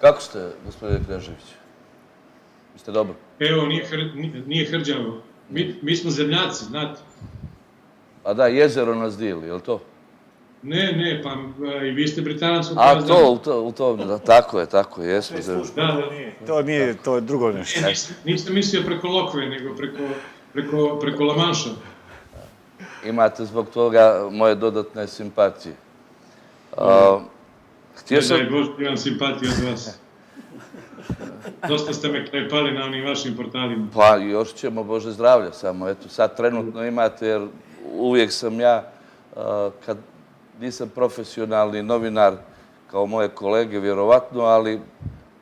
Kako ste, gospodine Knežević? Ste dobro? Evo, nije hrđavo. Mi smo zemljaci, znate. A da, jezero nas dili, je li to? Ne, pa i vi ste Britanac u A to, tako je, jesmo. To nije, to je drugo nešto. Nisam mislio preko Lokve, nego preko Lamanša. Imate zbog toga moje dodatne simpatije. Ne daj Bože, imam simpatiju od vas. Dosta ste me klepali na onim vašim portalima. Pa još ćemo, Bože zdravlja, samo eto sad trenutno imate, jer uvijek sam ja, kad nisam profesionalni novinar kao moje kolege, vjerovatno, ali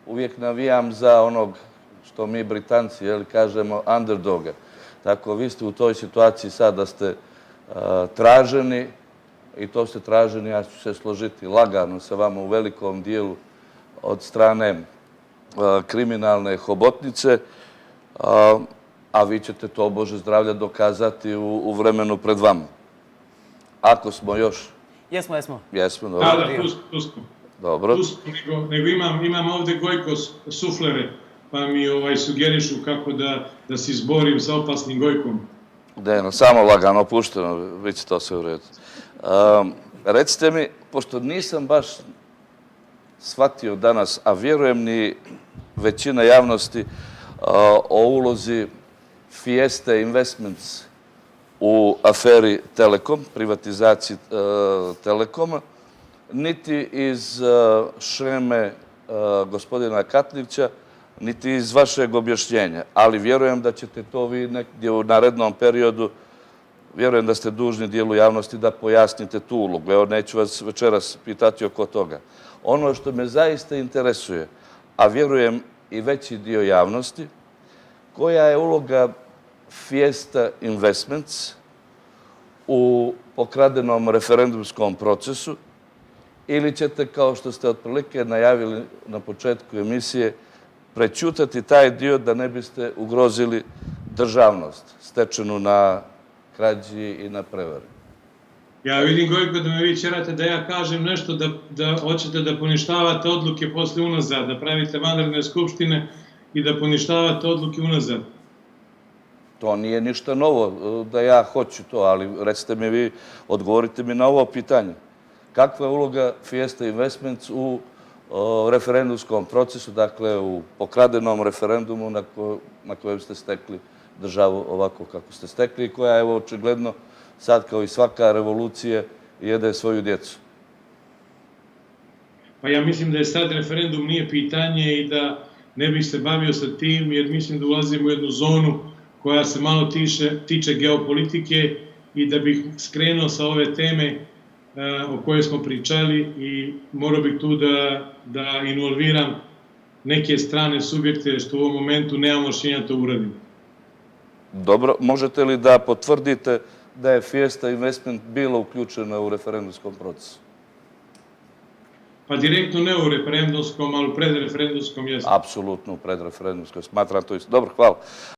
uvijek navijam za onog što mi Britanci kažemo underdoga. Tako, vi ste u toj situaciji sad da ste traženi i to ste traženi, ja ću se složiti lagano sa vama u velikom dijelu od strane kriminalne hobotnice, a vi ćete to, Bože zdravlja, dokazati u vremenu pred vama. Ako smo još... Jesmo. Jesmo, dobro. Da, tu smo. Dobro. Nego imam ovde Gojko suflere, pa mi sugerišu kako da se izborim sa opasnim Gojkom. Dejno, samo lagano, opušteno, bit će to sve u redu. Recite mi, pošto nisam baš shvatio danas, a vjerujem ni većina javnosti, o ulozi Fieste Investments u aferi Telekom, privatizaciji Telekoma, niti iz šeme gospodina Katnića, niti iz vašeg objašnjenja. Ali vjerujem da ćete to vi negdje u narednom periodu, vjerujem da ste dužni dijelu javnosti da pojasnite tu ulogu. Evo, neću vas večeras pitati oko toga. Ono što me zaista interesuje, a vjerujem i veći dio javnosti, koja je uloga Fiesta Investments u pokradenom referendumskom procesu, ili ćete, kao što ste otprilike najavili na početku emisije, prećutati taj dio da ne biste ugrozili državnost stečenu na krađi i na prevari. Ja vidim, Gojko, da me vi ćerate da ja kažem nešto, da hoćete da poništavate odluke posle unazad, da pravite vanredne skupštine i da poništavate odluke unazad. To nije ništa novo da ja hoću to, ali recite mi vi, odgovorite mi na ovo pitanje. Kakva je uloga Fiesta Investments u referendumskom procesu, dakle u pokradenom referendumu na kojem ste stekli državu ovako kako ste stekli i koja, evo, očigledno, sad kao i svaka revolucija, jede svoju djecu? Pa ja mislim da je sad referendum nije pitanje i da ne bih se bavio sa tim, jer mislim da ulazimo u jednu zonu koja se malo tiče geopolitike i da bih skrenuo sa ove teme o kojoj smo pričali i morao bih tu da involviram neke strane subjekte što u ovom momentu nemamo rješenja to uradimo. Dobro, možete li da potvrdite da je Fiesta Investment bila uključena u referendumskom procesu? Pa direktno ne u referendumskom, ali u predreferendumskom jesu. Apsolutno u predreferendumskom. Smatram to isto. Dobro, hvala.